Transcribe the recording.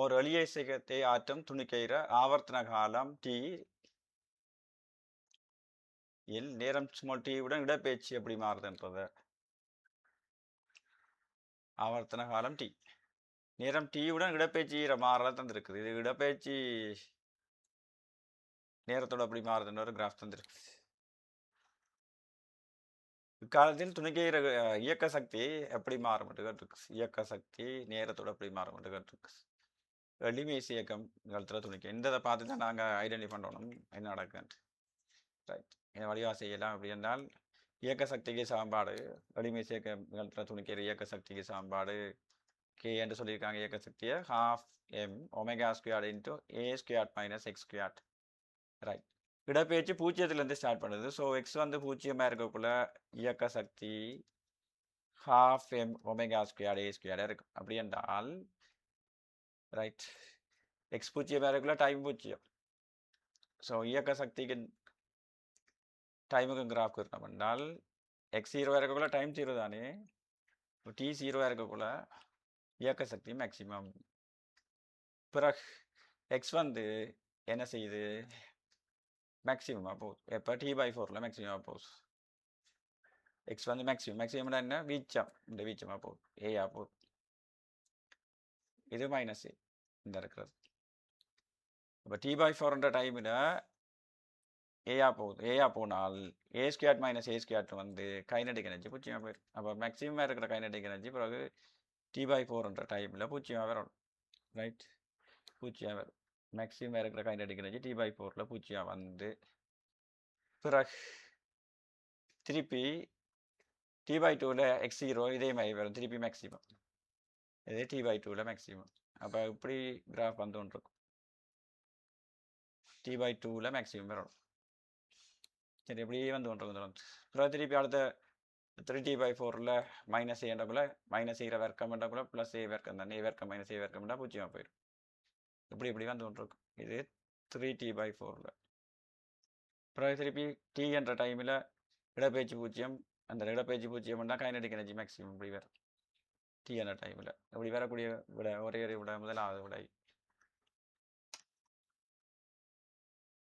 ஒரு எளிய இசைக்கத்தை ஆற்றும் துணிக்கையிற ஆவர்த்தன காலம் T இல் நேரம் t உடன் இடப்பெயர்ச்சி எப்படி மாறுதுன்றத ஆவர்த்தன காலம் T நேரம் T உடன் இடப்பெயர்ச்சி மாறல தந்திருக்குது. இது இடப்பெயர்ச்சி நேரத்தோட எப்படி மாறுதுன்ற ஒரு கிராஃப் தந்திருக்கு. இக்காலத்தில் துணிக்கையிற இயக்க சக்தி எப்படி மாறும் கேட்டிருக்கு. இயக்க சக்தி நேரத்தோட எப்படி மாறும் கேட்டிருக்கு. எளிமைஸ் இயக்கம் நிகழ்த்துற துணிக்கை இந்த இதை பார்த்து தான் நாங்கள் ஐடென்டிஃபை பண்ணணும் என்ன நடக்குதுன்ட்டு. ரைட் இதை வடிவா செய்யலாம் அப்படி என்றால் இயக்க சக்திக்கு சமன்பாடு வலிமை சேர்க்க நிகழ்த்துற துணிக்கிற இயக்க சக்திக்கு சமன்பாடு கே என்று சொல்லியிருக்காங்க. இயக்க சக்தியை ½ m omega square into a square minus x square. Right இடப்பெயர்ச்சி பூஜ்ஜியத்திலேருந்து ஸ்டார்ட் பண்ணுது. ஸோ எக்ஸ் வந்து பூஜ்ஜியமாக இருக்கக்குள்ள இயக்க சக்தி ½ m omega square a square இருக்கு. அப்படி என்றால் ரைட் எக்ஸ் பூஜ்ஜியமாக இருக்கக்குள்ள டைம் பூஜ்ஜியம். ஸோ இயக்க சக்திக்கு டைமுக்கு கிராஃப் இருக்கணும் என்றால் எக்ஸ் 0 இருக்கக்குள்ள டைம் 0 தானே. டி 0 இருக்கக்குள்ள இயக்க சக்தி மேக்சிமம். பிறகு எக்ஸ் வந்து என்ன செய்யுது மேக்சிமமாக போகுது. எப்போ T/4 மேக்சிமமாக போகுது. எக்ஸ் வந்து மேக்சிமம் என்ன வீச்சம் இந்த வீச்சமாக போகுது ஏயா போகுது. இது மைனஸ் ஏ இந்த இருக்கிறது. இப்போ T/4 டைமில் ஏயா போகுது. ஏயா போனால் ஏ ஸ்கொயர் மைனஸ் ஏ ஸ்கொயர் வந்து கைனடிக் எனர்ஜி பூச்சியமாக போயிடும். அப்போ மேக்சிமமாக இருக்கிற கைனடிக் எனர்ஜி பிறகு T/4 டைமில் பூச்சியமாக வரும். ரைட் பூச்சியாக வரும். மேக்சிமம் இருக்கிற கைனடிக் எனர்ஜி T/4 பூச்சியாக வந்து பிறகு திருப்பி T/2 எக்ஸ் 0 இதே மாதிரி வரும். திருப்பி மேக்சிமம் இதே T/2 மேக்சிமம். அப்போ இப்படி கிராஃப் வந்து ஒன்று இருக்கும். T/2 மேக்சிமம் வரும். சரி இப்படியே வந்து ஒன்று வந்துடும். அப்புறம் திருப்பி அடுத்த 3T/4 மைனஸ் ஏன்றக்குள்ள மைனஸ் ஏ வர்க்கம் என்றக்குள்ள ப்ளஸ் ஏ வர்க்கம் தானே. ஏ வர்க்கம் மைனஸ் ஏ வர்க்கம்னா பூஜ்ஜியமாக போயிடும். இப்படி வந்து ஒன்று இருக்கும். இது 3T/4. அப்புறம் திருப்பி டி என்ற டைமில் இடப்பெயர்ச்சி பூஜ்ஜியம். அந்த இடப்பெயர்ச்சி பூஜ்ஜியம்னா கைனடிக் எனர்ஜி மேக்சிமம் இப்படி வரும் டி என்ற டைமில். இப்படி வரக்கூடிய விட ஒரே விட முதலாவது விடை